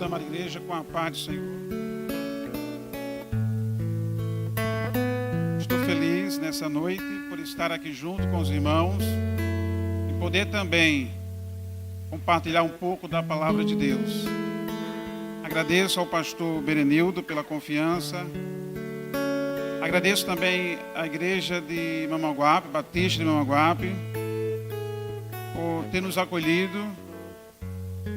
toda a amada igreja com a paz do Senhor. Estou feliz nessa noite por estar aqui junto com os irmãos e poder também compartilhar um pouco da palavra de Deus. Agradeço ao pastor Berenildo pela confiança. Agradeço também à igreja de Mamanguape, Batista de Mamanguape, por ter nos acolhido.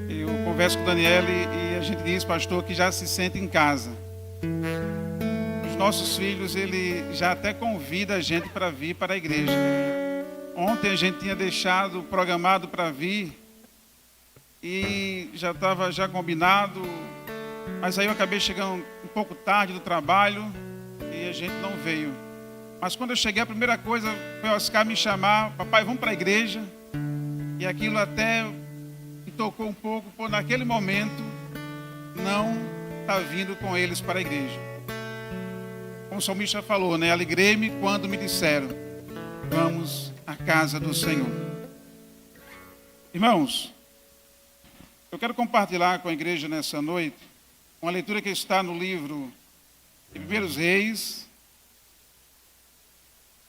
Eu converso com o Daniel e a gente diz, pastor, que já se sente em casa. Os nossos filhos, ele já até convida a gente para vir para a igreja. Ontem a gente tinha deixado programado para vir e já estava combinado, mas aí eu acabei chegando um pouco tarde do trabalho e a gente não veio. Mas quando eu cheguei, a primeira coisa foi o Oscar me chamar, papai, vamos para a igreja. E aquilo até me tocou um pouco, por naquele momento não está vindo com eles para a igreja. Como o salmista falou, né? Alegrei-me quando me disseram, vamos à casa do Senhor. Irmãos, eu quero compartilhar com a igreja nessa noite uma leitura que está no livro de 1 Reis,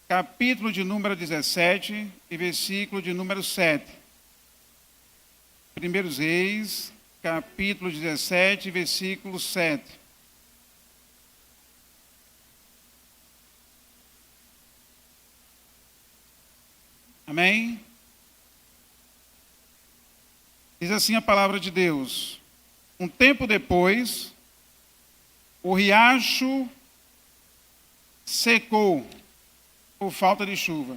capítulo de número 17 e versículo de número 7. 1 Reis, capítulo 17, versículo 7. Amém? Diz assim a palavra de Deus. Um tempo depois, o riacho secou por falta de chuva.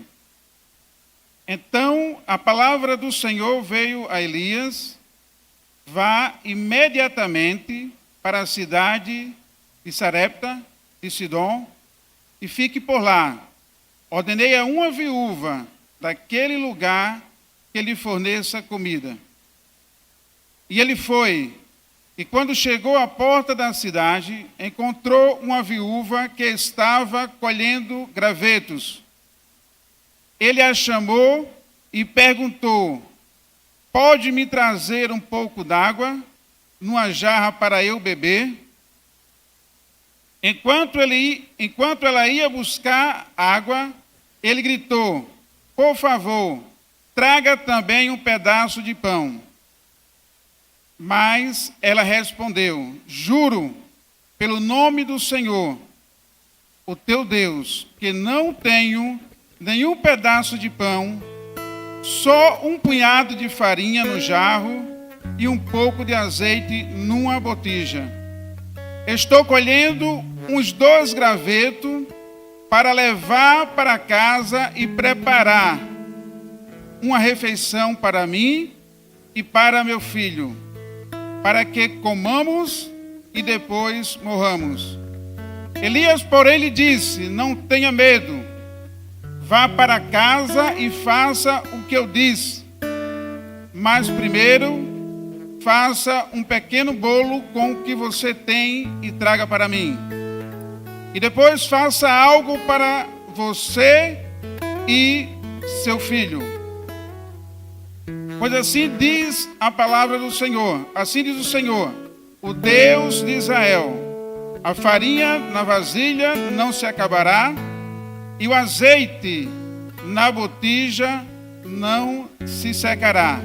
Então a palavra do Senhor veio a Elias: vá imediatamente para a cidade de Sarepta, de Sidom, e fique por lá. Ordenei a uma viúva daquele lugar que lhe forneça comida. E ele foi, e quando chegou à porta da cidade, encontrou uma viúva que estava colhendo gravetos. Ele a chamou e perguntou, pode me trazer um pouco d'água numa jarra para eu beber? Enquanto ela ia buscar água, ele gritou, por favor, traga também um pedaço de pão. Mas ela respondeu, juro, pelo nome do Senhor, o teu Deus, que não tenho nenhum pedaço de pão, só um punhado de farinha no jarro e um pouco de azeite numa botija. Estou colhendo uns 2 gravetos para levar para casa e preparar uma refeição para mim e para meu filho, para que comamos e depois morramos. Elias, porém, lhe disse, não tenha medo, vá para casa e faça o que eu disse, mas primeiro faça um pequeno bolo com o que você tem e traga para mim. E depois faça algo para você e seu filho. Pois assim diz a palavra do Senhor, assim diz o Senhor, o Deus de Israel, a farinha na vasilha não se acabará, e o azeite na botija não se secará,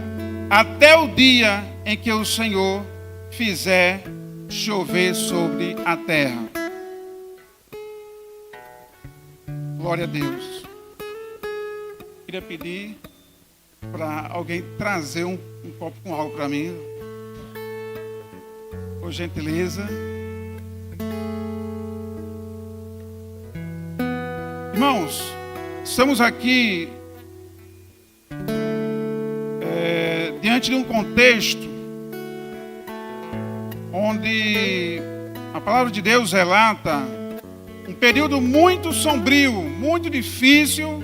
até o dia em que o Senhor fizer chover sobre a terra. Glória a Deus. Queria pedir para alguém trazer um copo com água para mim, por gentileza. Irmãos, estamos aqui diante de um contexto onde a palavra de Deus relata um período muito sombrio, muito difícil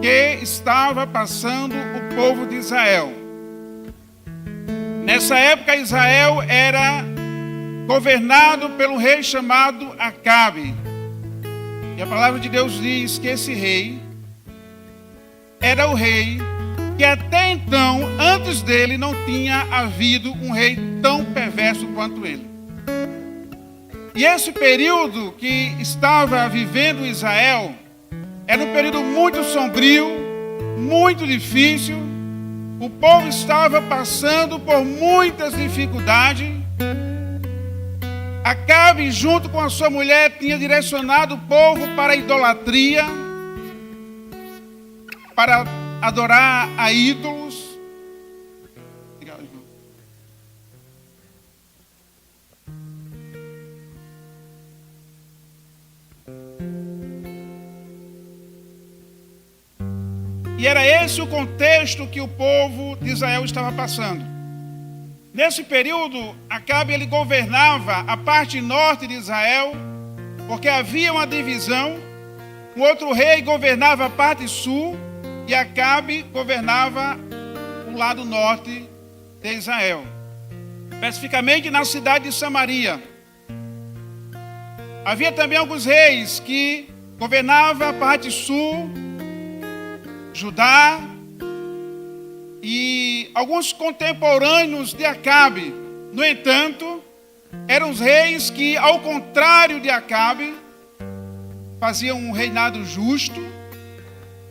que estava passando o povo de Israel. Nessa época, Israel era governado pelo rei chamado Acabe. E a palavra de Deus diz que esse rei era o rei que até então, antes dele, não tinha havido um rei tão perverso quanto ele. E esse período que estava vivendo Israel era um período muito sombrio, muito difícil. O povo estava passando por muitas dificuldades. Acabe, junto com a sua mulher, tinha direcionado o povo para a idolatria, para adorar a ídolos. Obrigado, irmão. E era esse o contexto que o povo de Israel estava passando. Nesse período, Acabe ele governava a parte norte de Israel, porque havia uma divisão. Um outro rei governava a parte sul e Acabe governava o lado norte de Israel, especificamente na cidade de Samaria. Havia também alguns reis que governavam a parte sul, Judá, e alguns contemporâneos de Acabe. No entanto, eram os reis que, ao contrário de Acabe, faziam um reinado justo,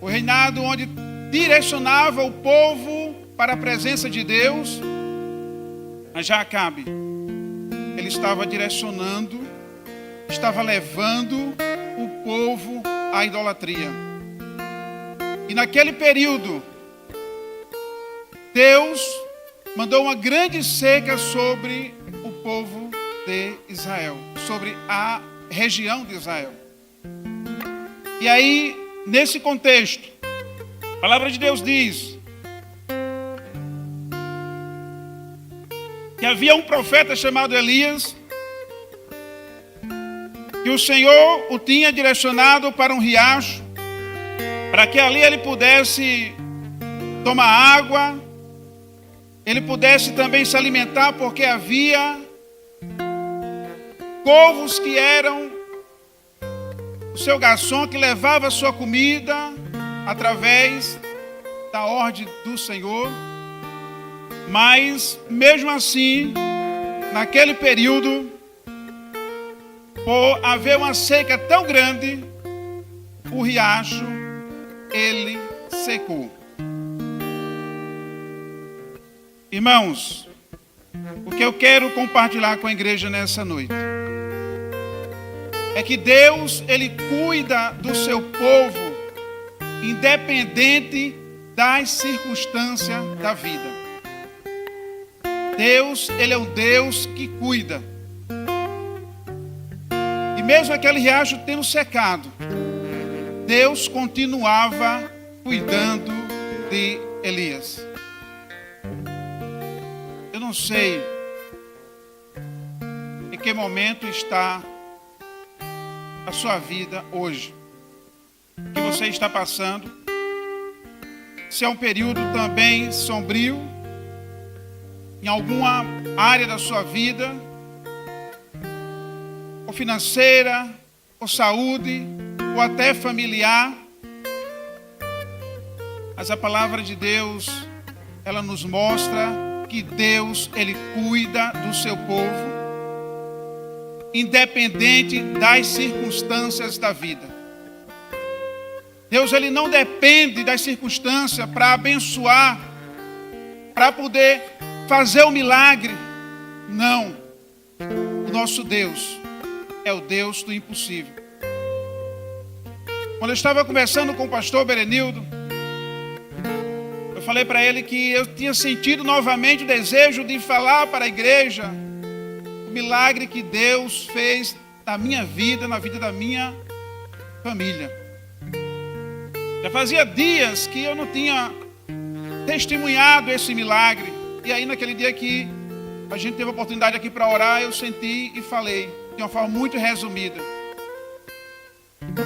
o reinado onde direcionava o povo para a presença de Deus. Mas já Acabe, ele estava direcionando, estava levando o povo à idolatria. E naquele período, Deus mandou uma grande seca sobre o povo de Israel, sobre a região de Israel. E aí, nesse contexto, a palavra de Deus diz que havia um profeta chamado Elias, que o Senhor o tinha direcionado para um riacho, para que ali ele pudesse tomar água, ele pudesse também se alimentar, porque havia corvos que eram o seu garçom, que levava a sua comida através da ordem do Senhor. Mas, mesmo assim, naquele período, por haver uma seca tão grande, o riacho, ele secou. Irmãos, o que eu quero compartilhar com a igreja nessa noite é que Deus, ele cuida do seu povo, independente das circunstâncias da vida. Deus, ele é o Deus que cuida. E mesmo aquele riacho tendo secado, Deus continuava cuidando de Elias. Eu não sei em que momento está a sua vida hoje, o que você está passando, se é um período também sombrio, em alguma área da sua vida, ou financeira, ou saúde, ou até familiar. Mas a palavra de Deus, ela nos mostra que Deus, ele cuida do seu povo, independente das circunstâncias da vida. Deus, ele não depende das circunstâncias para abençoar, para poder fazer o milagre. Não. O nosso Deus é o Deus do impossível. Quando eu estava conversando com o pastor Berenildo, eu falei para ele que eu tinha sentido novamente o desejo de falar para a igreja o milagre que Deus fez na minha vida, na vida da minha família. Já fazia dias que eu não tinha testemunhado esse milagre. E aí naquele dia que a gente teve a oportunidade aqui para orar, eu senti e falei de uma forma muito resumida.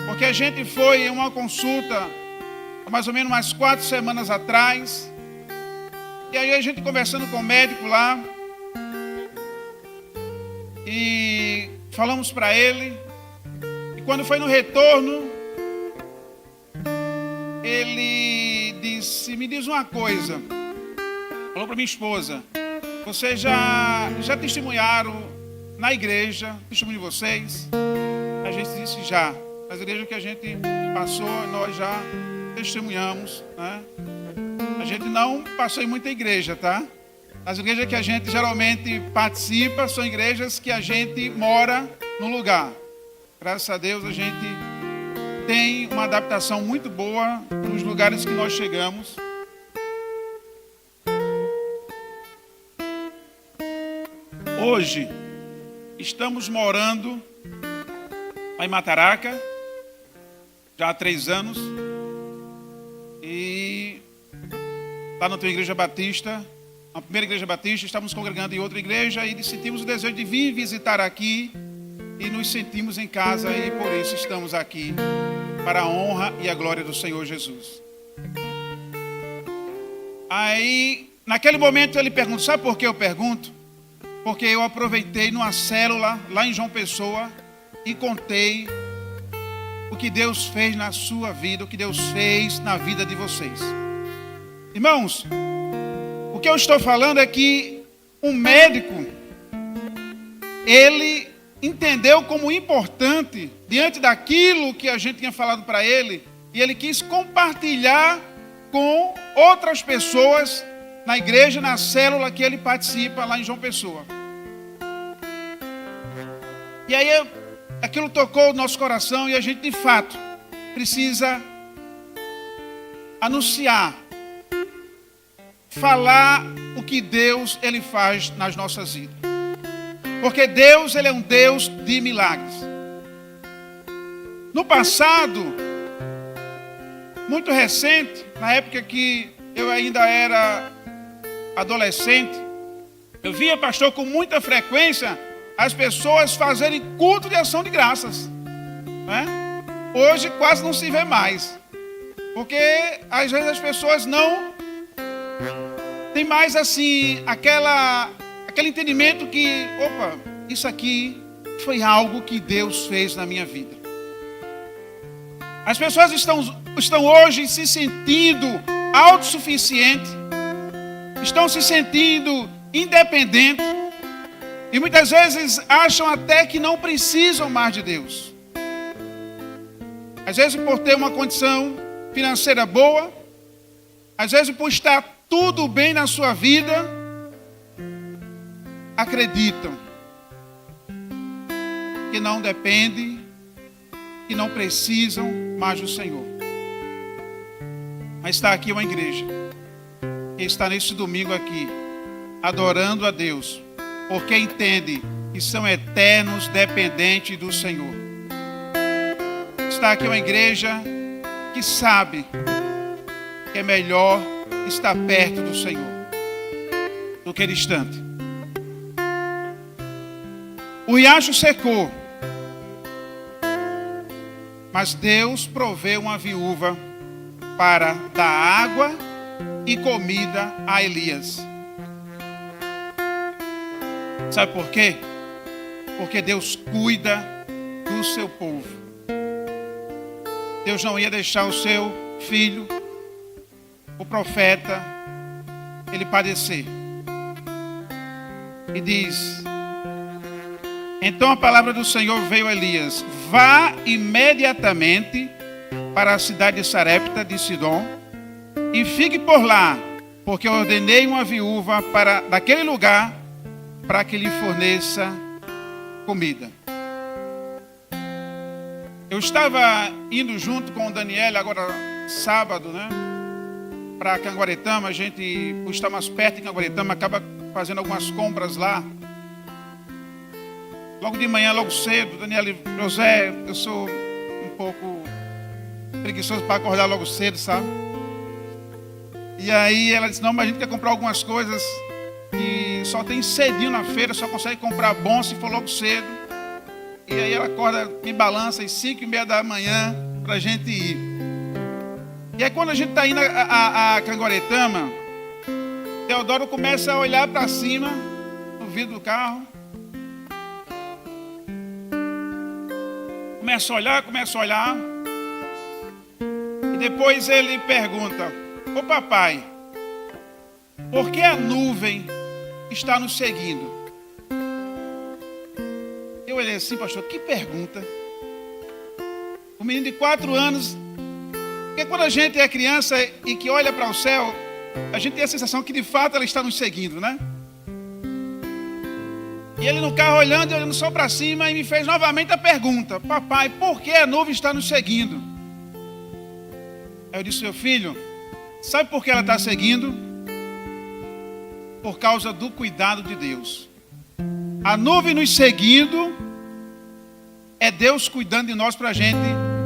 Porque a gente foi em uma consulta há mais ou menos umas 4 semanas atrás. E aí a gente conversando com o médico lá. E falamos para ele. E quando foi no retorno, ele disse, me diz uma coisa. Falou para minha esposa, Vocês já testemunharam na igreja, testemunho de vocês? A gente disse já. Nas igrejas que a gente passou, nós já testemunhamos, né? A gente não passou em muita igreja, tá? As igrejas que a gente geralmente participa são igrejas que a gente mora no lugar. Graças a Deus a gente tem uma adaptação muito boa nos lugares que nós chegamos. Hoje estamos morando lá em Mataraca, já há 3 anos. E lá na tua igreja batista, na primeira igreja batista, estamos congregando em outra igreja e sentimos o desejo de vir visitar aqui e nos sentimos em casa e por isso estamos aqui para a honra e a glória do Senhor Jesus. Aí, naquele momento ele pergunta, sabe por que eu pergunto? Porque eu aproveitei numa célula lá em João Pessoa e contei o que Deus fez na sua vida, o que Deus fez na vida de vocês. Irmãos, o que eu estou falando é que um médico, ele entendeu como importante, diante daquilo que a gente tinha falado para ele, e ele quis compartilhar com outras pessoas na igreja, na célula que ele participa lá em João Pessoa. E aí aquilo tocou o nosso coração e a gente de fato precisa anunciar, falar o que Deus ele faz nas nossas vidas. Porque Deus ele é um Deus de milagres. No passado, muito recente, na época que eu ainda era adolescente, eu via, pastor, com muita frequência as pessoas fazerem culto de ação de graças, né? Hoje quase não se vê mais, porque às vezes as pessoas não tem mais assim aquele entendimento que, opa, isso aqui foi algo que Deus fez na minha vida. As pessoas estão hoje se sentindo autossuficientes, estão se sentindo independentes e muitas vezes acham até que não precisam mais de Deus. Às vezes por ter uma condição financeira boa, às vezes por estar tudo bem na sua vida, acreditam que não dependem, que não precisam mais do Senhor. Mas está aqui uma igreja que está nesse domingo aqui, adorando a Deus, porque entende que são eternos dependentes do Senhor. Está aqui uma igreja que sabe que é melhor estar perto do Senhor do que distante. O riacho secou, mas Deus proveu uma viúva para dar água e comida a Elias. Sabe por quê? Porque Deus cuida do seu povo. Deus não ia deixar o seu filho, o profeta, ele padecer. E diz: então a palavra do Senhor veio a Elias: vá imediatamente para a cidade de Sarepta de Sidom e fique por lá, porque eu ordenei uma viúva daquele lugar para que lhe forneça comida. Eu estava indo junto com o Daniel agora sábado, né, para Canguaretama. A gente, por estar mais perto de Canguaretama, acaba fazendo algumas compras lá. Logo de manhã, logo cedo, Daniel e José, eu sou um pouco preguiçoso para acordar logo cedo, sabe? E aí ela disse: não, mas a gente quer comprar algumas coisas e só tem cedinho na feira, só consegue comprar bom se for logo cedo. E aí ela acorda, me balança às 5:30 da manhã para a gente ir. E aí quando a gente está indo a Canguaretama, Teodoro começa a olhar para cima no vidro do carro. Começa a olhar. E depois ele pergunta: ô papai, por que a nuvem está nos seguindo? Eu olhei assim, pastor, que pergunta. Um menino de 4 anos, porque quando a gente é criança e que olha para o céu, a gente tem a sensação que de fato ela está nos seguindo, né? E ele no carro olhando só para cima e me fez novamente a pergunta: papai, por que a nuvem está nos seguindo? Aí eu disse: meu filho, sabe por que ela está seguindo? Por causa do cuidado de Deus. A nuvem nos seguindo é Deus cuidando de nós para a gente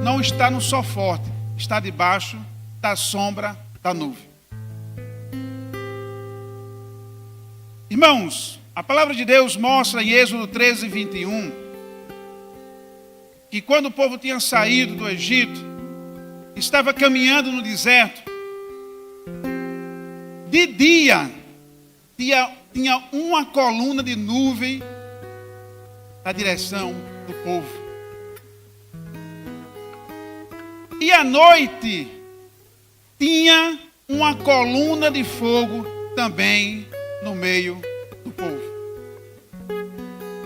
não estar no sol forte, estar debaixo da sombra da nuvem. Irmãos, a palavra de Deus mostra em Êxodo 13, 21, que quando o povo tinha saído do Egito, estava caminhando no deserto, de dia tinha uma coluna de nuvem na direção do povo. E à noite tinha uma coluna de fogo também no meio do povo.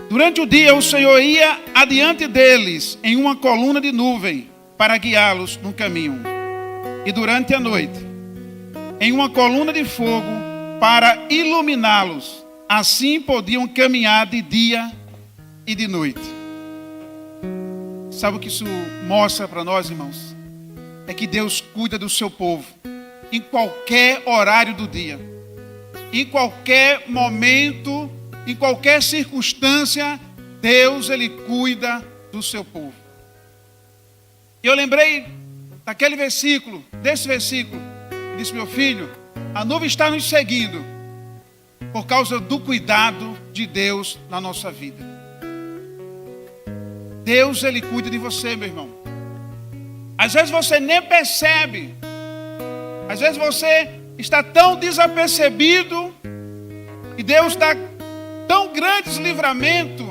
Durante o dia o Senhor ia adiante deles em uma coluna de nuvem para guiá-los no caminho. E durante a noite em uma coluna de fogo para iluminá-los. Assim podiam caminhar de dia e de noite. Sabe o que isso mostra para nós, irmãos? É que Deus cuida do seu povo em qualquer horário do dia, em qualquer momento, em qualquer circunstância. Deus, Ele cuida do seu povo. E eu lembrei daquele versículo, desse versículo, que disse: meu filho, a nuvem está nos seguindo por causa do cuidado de Deus na nossa vida. Deus, Ele cuida de você, meu irmão. Às vezes você nem percebe. Às vezes você está tão desapercebido e Deus dá tão grandes livramentos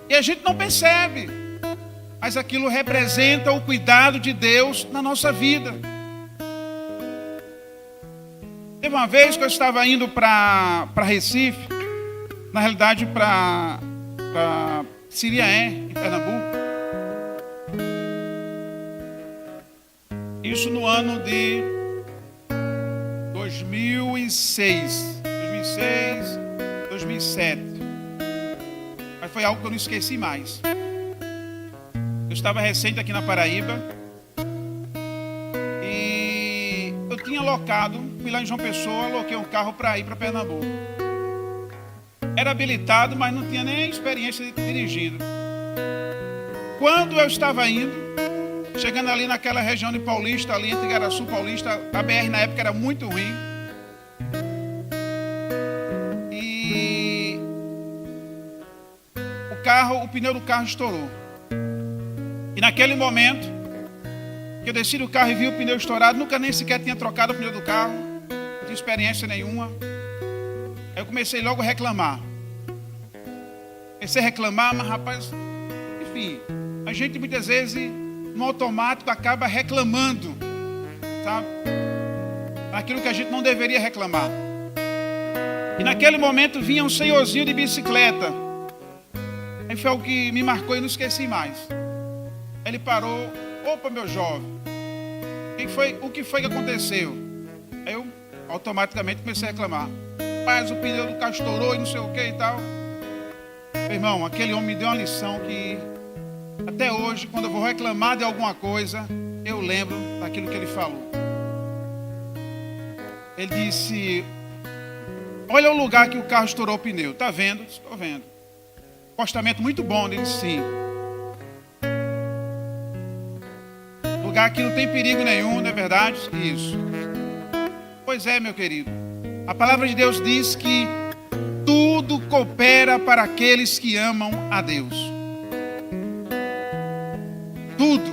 e a gente não percebe. Mas aquilo representa o cuidado de Deus na nossa vida. Teve uma vez que eu estava indo para Recife, na realidade para Siriaé, em Pernambuco. Isso no ano de 2006, 2007. Mas foi algo que eu não esqueci mais. Eu estava recente aqui na Paraíba e eu tinha alocado, fui lá em João Pessoa, aloquei um carro para ir para Pernambuco. Era habilitado, mas não tinha nem experiência de dirigindo. Quando eu estava indo, chegando ali naquela região de Paulista, ali entre Igaraçu e Paulista, a BR na época era muito ruim. E o pneu do carro estourou. E naquele momento que eu desci do carro e vi o pneu estourado, nunca nem sequer tinha trocado o pneu do carro, não tinha experiência nenhuma. Aí eu comecei logo a reclamar. Comecei a reclamar, mas rapaz, enfim, a gente muitas vezes no automático acaba reclamando, sabe? Aquilo que a gente não deveria reclamar. E naquele momento vinha um senhorzinho de bicicleta. Aí foi algo que me marcou e não esqueci mais. Ele parou: opa, meu jovem, o que foi que aconteceu? Aí eu automaticamente comecei a reclamar. Mas o pneu do carro estourou e não sei o que e tal. Meu irmão, aquele homem me deu uma lição que até hoje, quando eu vou reclamar de alguma coisa, eu lembro daquilo que ele falou. Ele disse: olha o lugar que o carro estourou o pneu. Está vendo? Estou vendo. Postamento muito bom. Ele disse: sim. Lugar que não tem perigo nenhum, não é verdade? Isso. Pois é, meu querido. A palavra de Deus diz que tudo coopera para aqueles que amam a Deus. Tudo.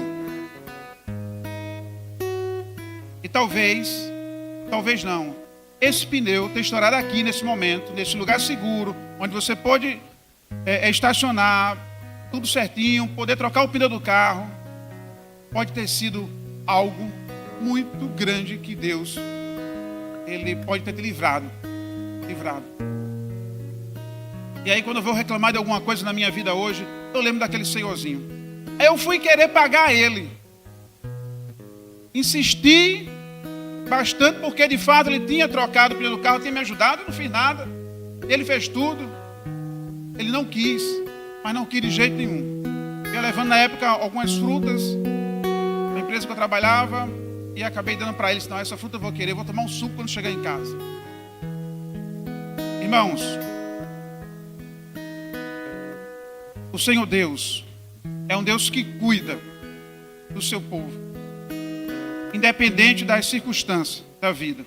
E talvez não, esse pneu ter estourado aqui nesse momento, nesse lugar seguro, onde você pode estacionar, tudo certinho, poder trocar o pneu do carro, pode ter sido algo muito grande que Deus, Ele pode ter te livrado. E aí quando eu vou reclamar de alguma coisa na minha vida hoje, eu lembro daquele senhorzinho. Aí eu fui querer pagar ele. Insisti bastante, porque de fato ele tinha trocado o pneu do carro, tinha me ajudado, eu não fiz nada. Ele fez tudo. Ele não quis, mas não quis de jeito nenhum. Eu ia levando na época algumas frutas da empresa que eu trabalhava e acabei dando para ele. Não, essa fruta eu vou querer, eu vou tomar um suco quando chegar em casa. Irmãos, o Senhor Deus é um Deus que cuida do seu povo, independente das circunstâncias da vida.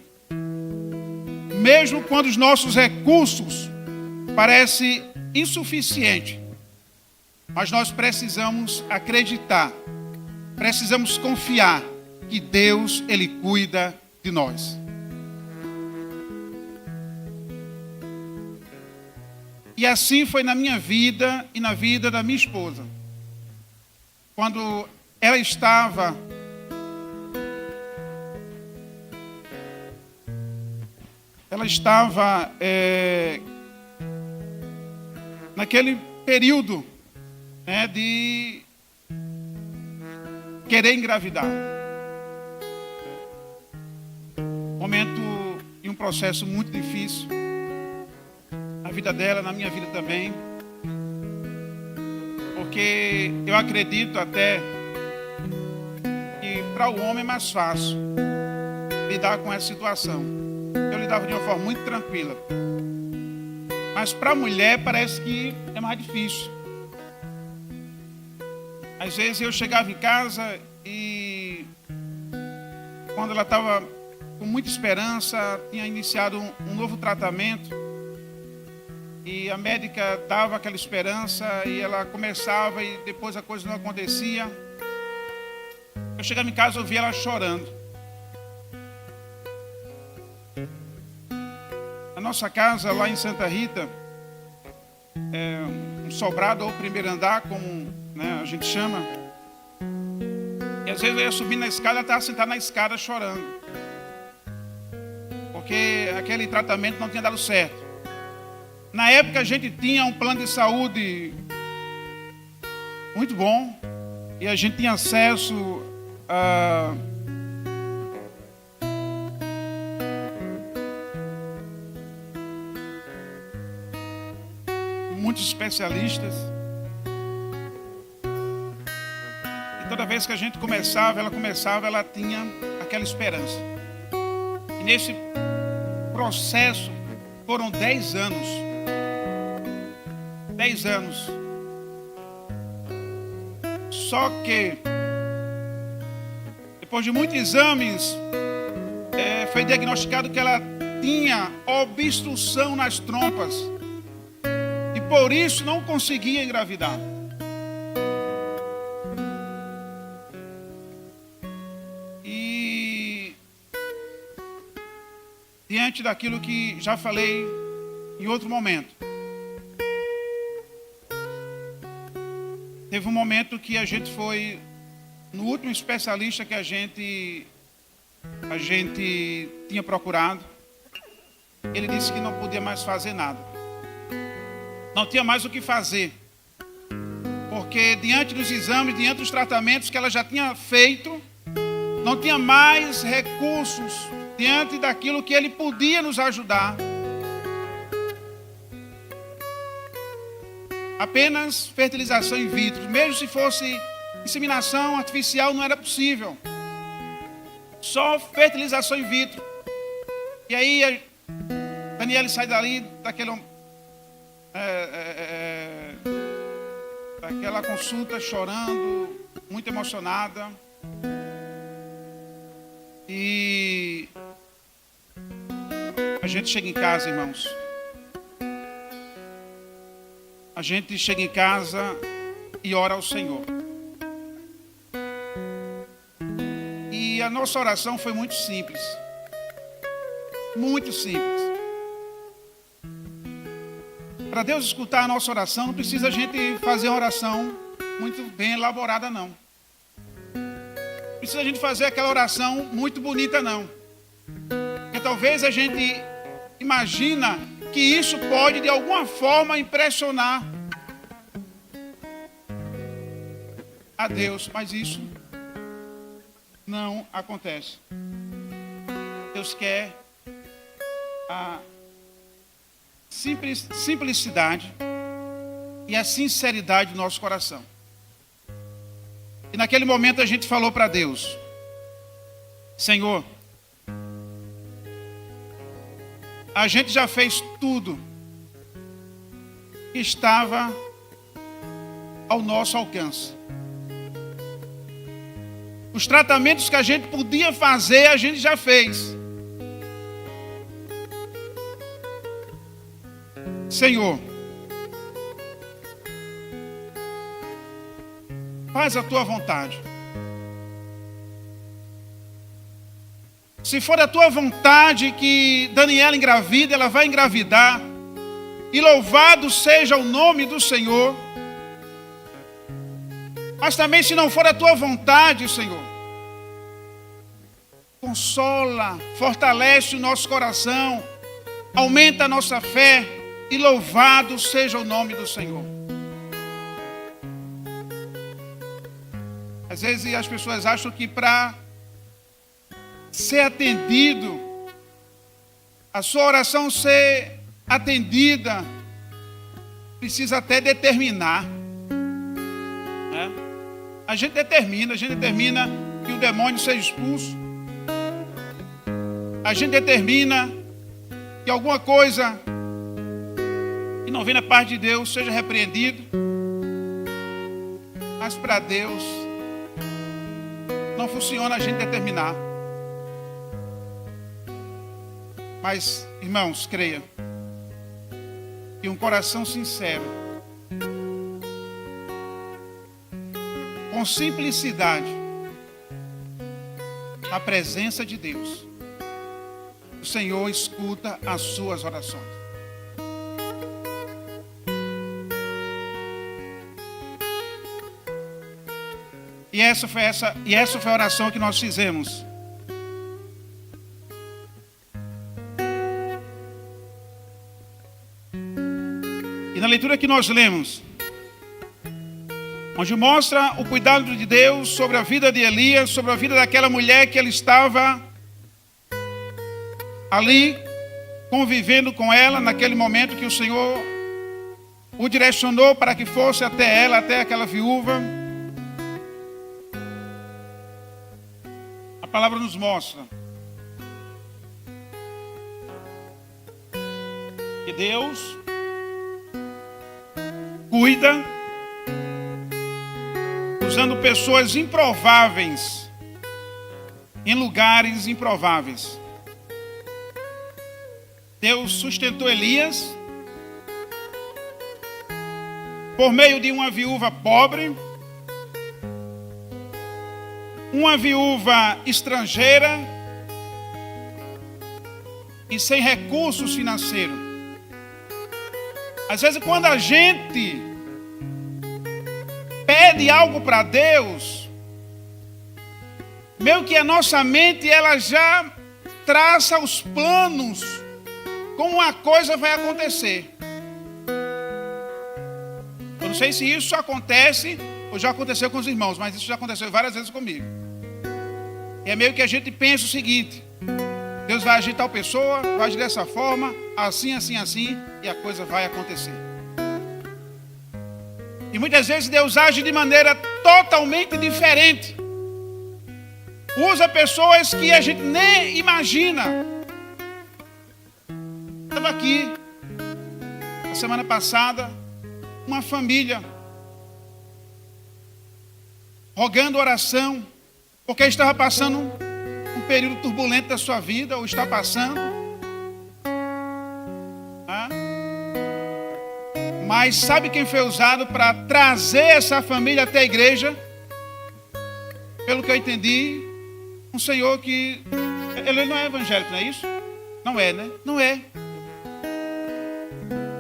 Mesmo quando os nossos recursos parecem insuficientes, mas nós precisamos acreditar, precisamos confiar que Deus, Ele cuida de nós. E assim foi na minha vida e na vida da minha esposa. Quando ela estava naquele período, né, de querer engravidar. Momento e um processo muito difícil. Na vida dela, na minha vida também. Porque eu acredito até que para o homem é mais fácil lidar com essa situação. Eu lidava de uma forma muito tranquila. Mas para a mulher parece que é mais difícil. Às vezes eu chegava em casa e quando ela estava com muita esperança, tinha iniciado um novo tratamento. E a médica dava aquela esperança e ela começava e depois a coisa não acontecia. Eu chegava em casa e ouvia ela chorando. A nossa casa lá em Santa Rita é um sobrado ou primeiro andar, como, né, a gente chama. E às vezes eu ia subindo na escada, ela estava sentada na escada chorando. Porque aquele tratamento não tinha dado certo. Na época a gente tinha um plano de saúde muito bom e a gente tinha acesso a muitos especialistas. E toda vez que a gente começava, ela tinha aquela esperança. E nesse processo foram 10 anos. 10 anos. Só que depois de muitos exames, foi diagnosticado que ela tinha obstrução nas trompas e por isso não conseguia engravidar. E diante daquilo que já falei em outro momento, teve um momento que a gente foi no último especialista que a gente tinha procurado. Ele disse que não podia mais fazer nada. Não tinha mais o que fazer. Porque diante dos exames, diante dos tratamentos que ela já tinha feito, não tinha mais recursos diante daquilo que ele podia nos ajudar. Apenas fertilização in vitro. Mesmo se fosse inseminação artificial, não era possível. Só fertilização in vitro. E aí, a Daniela sai dali, daquela consulta, chorando, muito emocionada. E a gente chega em casa, irmãos. A gente chega em casa e ora ao Senhor. E a nossa oração foi muito simples. Muito simples. Para Deus escutar a nossa oração, não precisa a gente fazer uma oração muito bem elaborada, não. Não precisa a gente fazer aquela oração muito bonita, não. Porque talvez a gente imagina que isso pode de alguma forma impressionar a Deus, mas isso não acontece. Deus quer a simplicidade e a sinceridade do nosso coração. E naquele momento a gente falou para Deus: Senhor, a gente já fez tudo que estava ao nosso alcance. Os tratamentos que a gente podia fazer, a gente já fez. Senhor, faz a tua vontade. Se for a tua vontade que Daniela engravida, ela vai engravidar. E louvado seja o nome do Senhor. Mas também, se não for a tua vontade, Senhor, consola, fortalece o nosso coração, aumenta a nossa fé, e louvado seja o nome do Senhor. Às vezes as pessoas acham que para ser atendido, a sua oração ser atendida, precisa até determinar. A gente determina que o demônio seja expulso. A gente determina que alguma coisa que não vem da parte de Deus seja repreendido. Mas para Deus não funciona a gente determinar. Mas, irmãos, creia que um coração sincero, com simplicidade, na presença de Deus, o Senhor escuta as suas orações. E essa foi a oração que nós fizemos. E na leitura que nós lemos, onde mostra o cuidado de Deus sobre a vida de Elias, sobre a vida daquela mulher que ele estava ali convivendo com ela, naquele momento que o Senhor o direcionou para que fosse até ela, até aquela viúva. A palavra nos mostra que Deus cuida usando pessoas improváveis em lugares improváveis. Deus sustentou Elias por meio de uma viúva pobre, uma viúva estrangeira e sem recursos financeiros. Às vezes, quando a gente pede algo para Deus, meio que a nossa mente ela já traça os planos como a coisa vai acontecer. Eu não sei se isso acontece ou já aconteceu com os irmãos, mas isso já aconteceu várias vezes comigo. E é meio que a gente pensa o seguinte: Deus vai agir tal pessoa, vai agir dessa forma, assim, assim, assim, e a coisa vai acontecer. E muitas vezes Deus age de maneira totalmente diferente. Usa pessoas que a gente nem imagina. Estava aqui, na semana passada, uma família rogando oração, porque estava passando um período turbulento da sua vida, ou está passando. Mas sabe quem foi usado para trazer essa família até a igreja? Pelo que eu entendi, um senhor que... Ele não é evangélico, não é isso? Não é, né? Não é.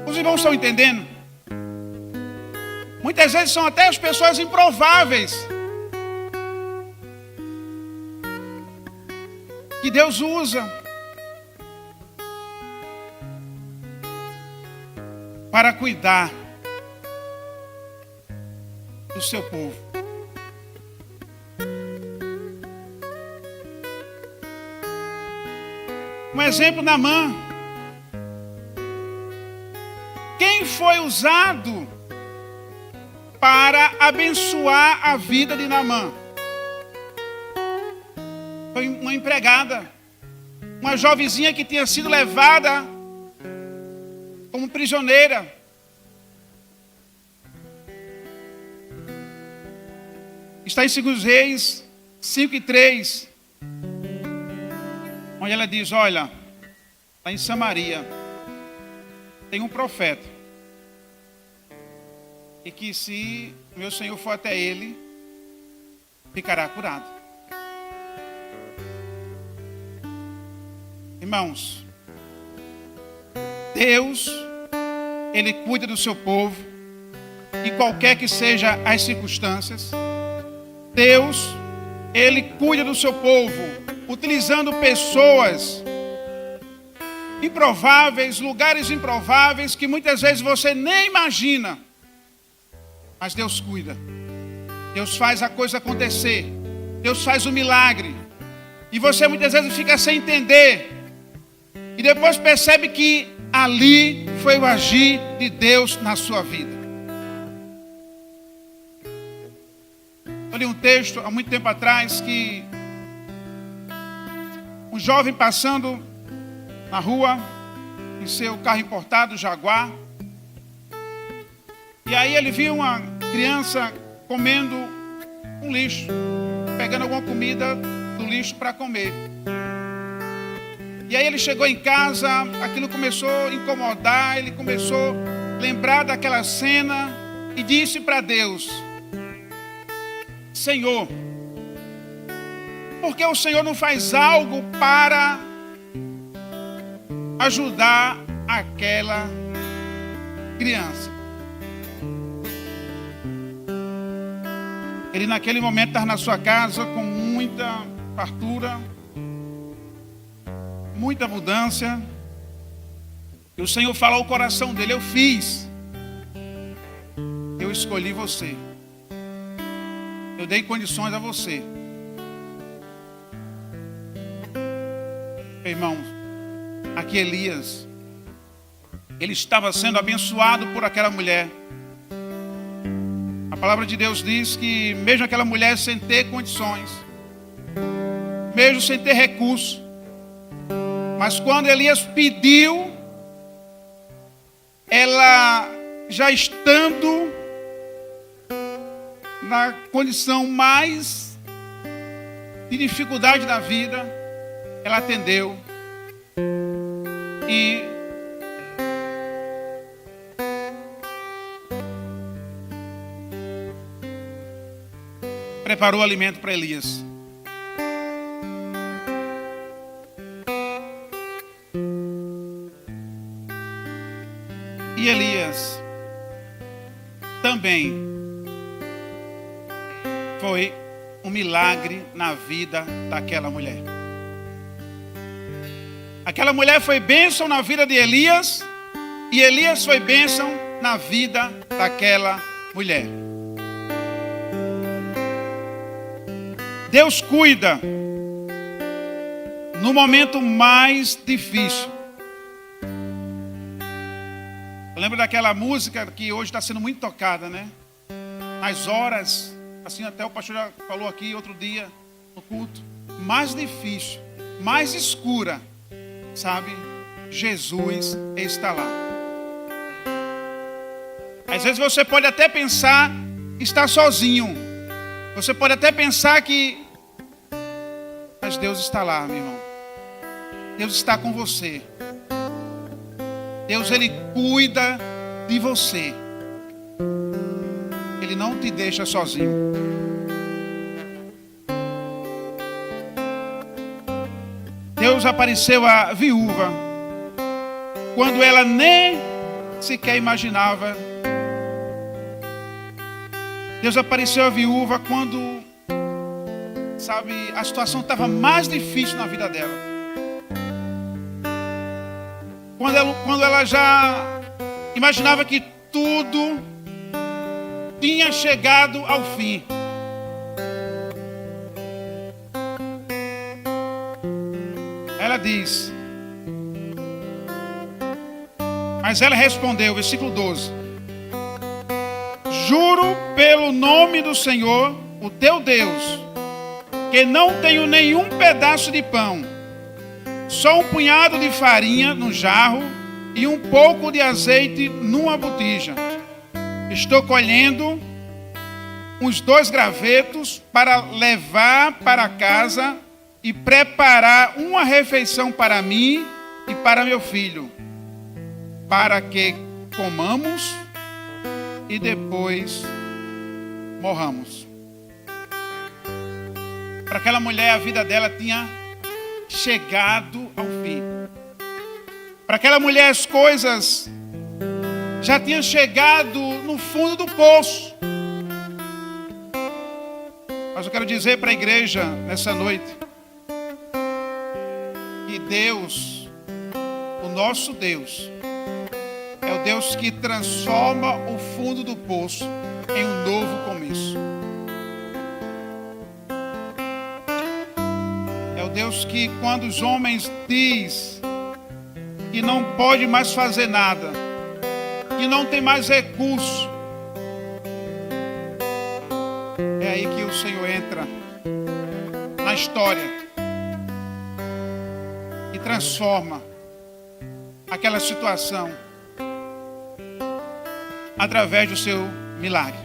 Os irmãos estão entendendo? Muitas vezes são até as pessoas improváveis que Deus usa para cuidar do seu povo. Um exemplo, Naamã. Quem foi usado para abençoar a vida de Naamã? Foi uma empregada, uma jovenzinha que tinha sido levada como prisioneira. Está em 2 Reis 5:3, onde ela diz: olha, lá em Samaria tem um profeta, e que se meu Senhor for até ele, ficará curado. Irmãos, Deus, Ele cuida do seu povo, e qualquer que sejam as circunstâncias. Deus, Ele cuida do seu povo, utilizando pessoas improváveis, lugares improváveis, que muitas vezes você nem imagina. Mas Deus cuida. Deus faz a coisa acontecer. Deus faz o milagre. E você muitas vezes fica sem entender. E depois percebe que ali foi o agir de Deus na sua vida. Eu li um texto há muito tempo atrás que um jovem passando na rua em seu carro importado, Jaguar, e aí ele viu uma criança comendo um lixo, pegando alguma comida do lixo para comer. E aí ele chegou em casa, aquilo começou a incomodar, ele começou a lembrar daquela cena e disse para Deus: Senhor, por que o Senhor não faz algo para ajudar aquela criança? Ele naquele momento estava na sua casa com muita fartura, muita abundância. E o Senhor falou ao coração dele: eu fiz. Eu escolhi você. Eu dei condições a você. Irmãos, aqui Elias, ele estava sendo abençoado por aquela mulher. A palavra de Deus diz que mesmo aquela mulher sem ter condições, mesmo sem ter recurso, mas quando Elias pediu, ela já estando na condição mais de dificuldade da vida, ela atendeu e preparou o alimento para Elias. E Elias também foi um milagre na vida daquela mulher. Aquela mulher foi bênção na vida de Elias, e Elias foi bênção na vida daquela mulher. Deus cuida no momento mais difícil. Eu lembro daquela música que hoje está sendo muito tocada, né? Nas horas, assim até o pastor já falou aqui outro dia no culto, mais difícil, mais escura, sabe? Jesus está lá. Às vezes você pode até pensar que está sozinho. Você pode até pensar que... Mas Deus está lá, meu irmão. Deus está com você. Deus, Ele cuida de você. Ele não te deixa sozinho. Deus apareceu à viúva quando ela nem sequer imaginava. Deus apareceu à viúva quando, sabe, a situação estava mais difícil na vida dela. Quando ela já imaginava que tudo tinha chegado ao fim. Ela diz, mas ela respondeu, versículo 12: juro pelo nome do Senhor, o teu Deus, que não tenho nenhum pedaço de pão, só um punhado de farinha no jarro e um pouco de azeite numa botija. Estou colhendo uns 2 gravetos para levar para casa e preparar uma refeição para mim e para meu filho, para que comamos e depois morramos. Para aquela mulher, a vida dela tinha chegado ao fim. Para aquela mulher, as coisas já tinham chegado no fundo do poço. Mas eu quero dizer para a igreja nessa noite que Deus, o nosso Deus, é o Deus que transforma o fundo do poço em um novo começo. É o Deus que, quando os homens dizem que não pode mais fazer nada, que não tem mais recurso, é aí que o Senhor entra na história e transforma aquela situação através do seu milagre.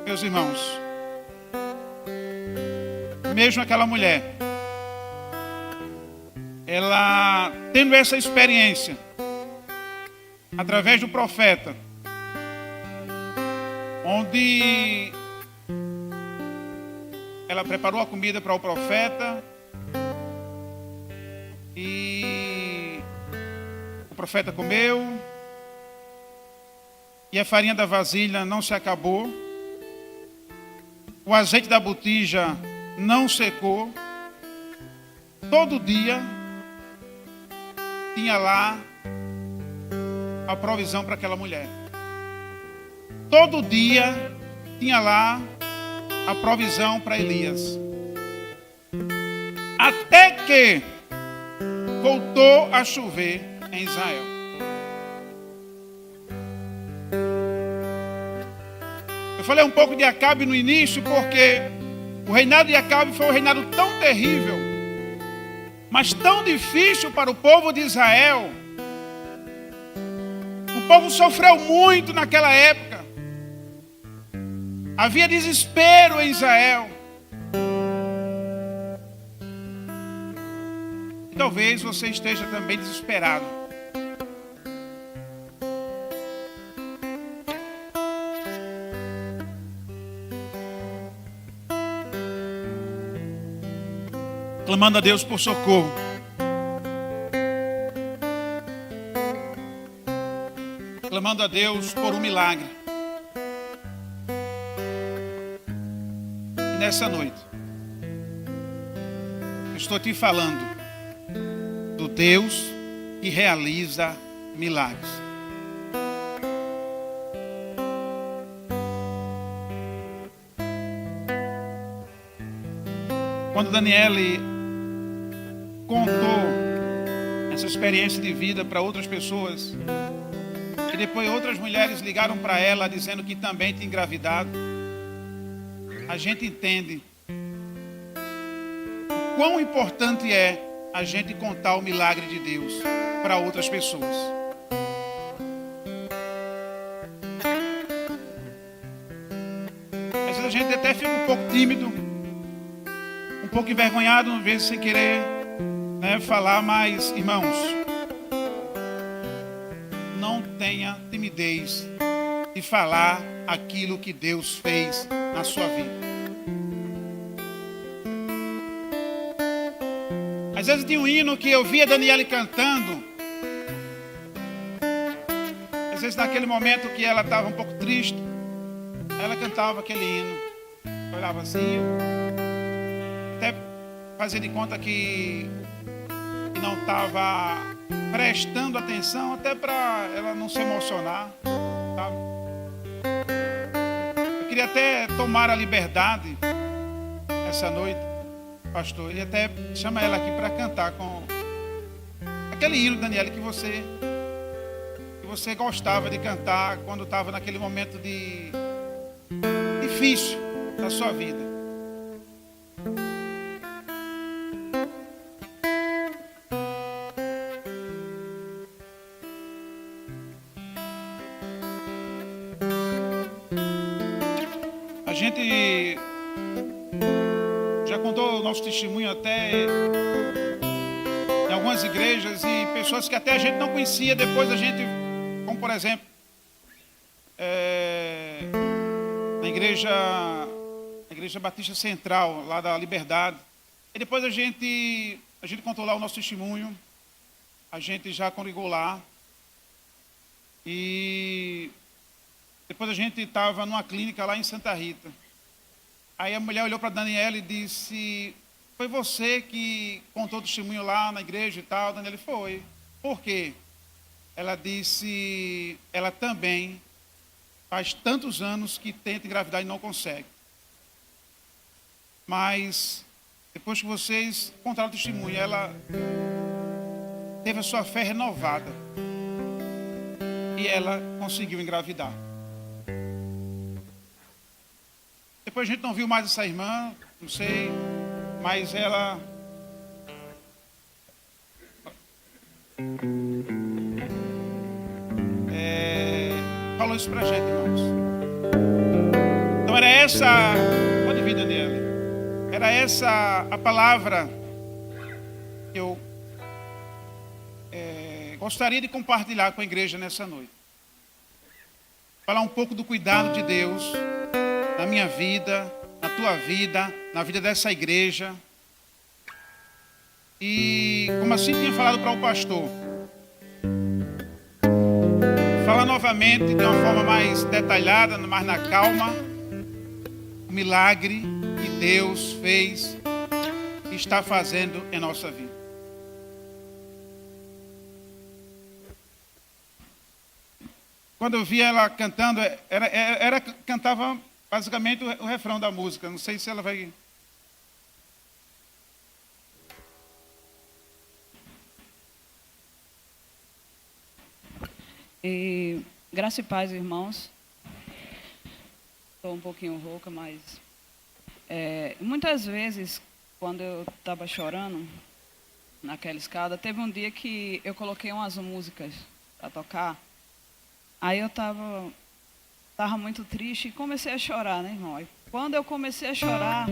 Meus irmãos, mesmo aquela mulher, ela tendo essa experiência através do profeta, onde ela preparou a comida para o profeta e o profeta comeu e a farinha da vasilha não se acabou, o azeite da botija não secou. Todo dia tinha lá a provisão para aquela mulher. Todo dia tinha lá a provisão para Elias. Até que voltou a chover em Israel. Eu falei um pouco de Acabe no início porque o reinado de Acabe foi um reinado tão terrível, mas tão difícil para o povo de Israel. O povo sofreu muito naquela época. Havia desespero em Israel. E talvez você esteja também desesperado. Clamando a Deus por socorro. Clamando a Deus por um milagre. E nessa noite, eu estou te falando do Deus que realiza milagres. Quando Daniele contou essa experiência de vida para outras pessoas, e depois outras mulheres ligaram para ela dizendo que também tinha engravidado, a gente entende o quão importante é a gente contar o milagre de Deus para outras pessoas. Às vezes a gente até fica um pouco tímido, um pouco envergonhado, às vezes sem querer falar, mas irmãos, não tenha timidez de falar aquilo que Deus fez na sua vida. Às vezes tinha um hino que eu via Daniele cantando. Às vezes naquele momento que ela estava um pouco triste, ela cantava aquele hino. Eu olhava assim, até fazia de conta que não estava prestando atenção, até para ela não se emocionar, sabe? Eu queria até tomar a liberdade essa noite, pastor, e até chamar ela aqui para cantar com aquele hino, Daniela, que você gostava de cantar quando estava naquele momento difícil da sua vida. A gente já contou o nosso testemunho até em algumas igrejas e pessoas que até a gente não conhecia, depois a gente, como por exemplo, na igreja Batista Central, lá da Liberdade. E depois a gente contou lá o nosso testemunho, a gente já congregou lá. E depois a gente estava numa clínica lá em Santa Rita. Aí a mulher olhou para a Daniela e disse: foi você que contou o testemunho lá na igreja e tal? Daniela: foi. Por quê? Ela disse: ela também faz tantos anos que tenta engravidar e não consegue. Mas depois que vocês contaram o testemunho, ela teve a sua fé renovada e ela conseguiu engravidar. Depois a gente não viu mais essa irmã, não sei, mas ela falou isso pra gente, irmãos. Então era essa, pode vir, Daniela, era essa a palavra que eu gostaria de compartilhar com a igreja nessa noite. Falar um pouco do cuidado de Deus na minha vida, na tua vida, na vida dessa igreja. E como assim tinha falado para o pastor, falar novamente de uma forma mais detalhada, mais na calma, o milagre que Deus fez e está fazendo em nossa vida. Quando eu vi ela cantando, cantava basicamente o refrão da música. Não sei se ela vai... Graça e paz, irmãos. Estou um pouquinho rouca, mas... muitas vezes, quando eu estava chorando naquela escada, teve um dia que eu coloquei umas músicas para tocar. Aí eu estava muito triste e comecei a chorar, né, irmão? E quando eu comecei a chorar,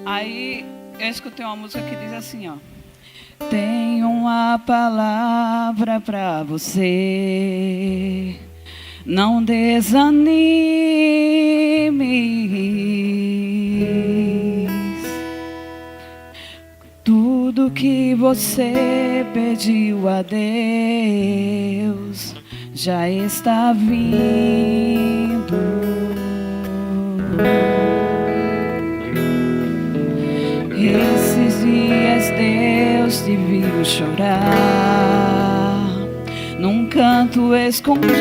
aí eu escutei uma música que diz assim, ó: tenho uma palavra para você, não desanime. Tudo que você pediu a Deus já está vindo. Esses dias Deus te viu chorar num canto escondido.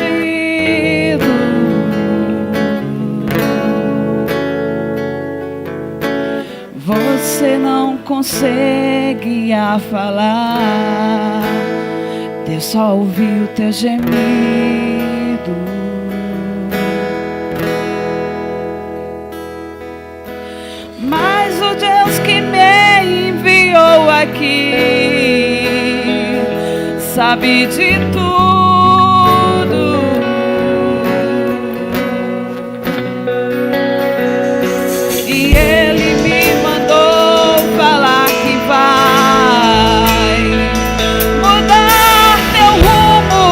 Você não conseguia falar, Deus só ouviu teu gemido. Mas o Deus que me enviou aqui sabe de tudo. E Ele me mandou falar que vai mudar teu rumo.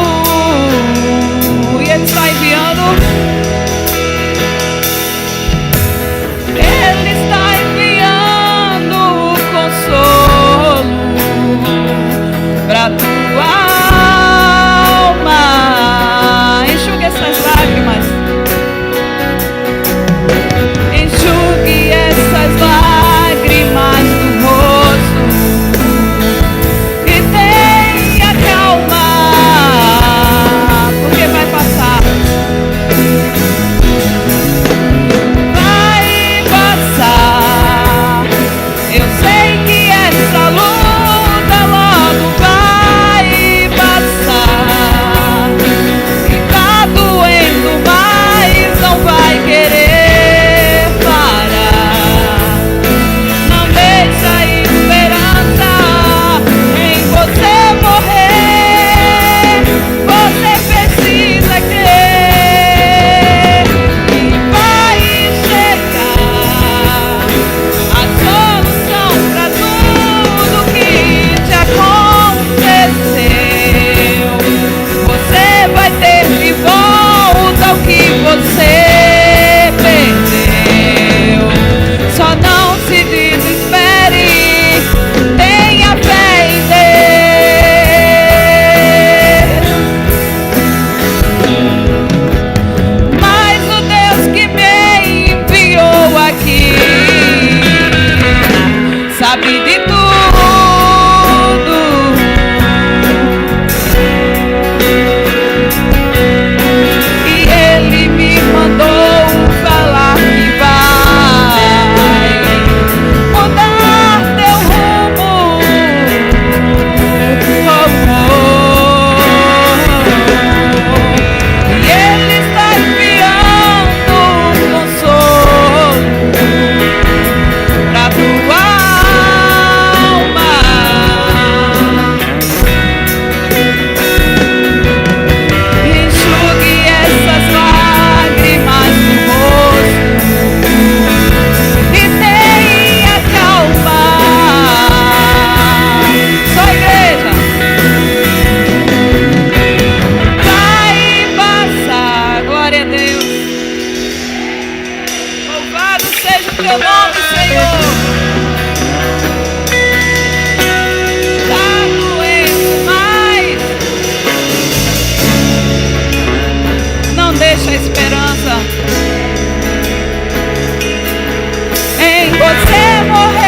E Ele está enviando. Ele está enviando o consolo para tua alma. Enxugue essas lágrimas. Enxugue essas lágrimas do rosto e tenha teu nome, Senhor. Tá doendo, mas não deixa a esperança em você morrer.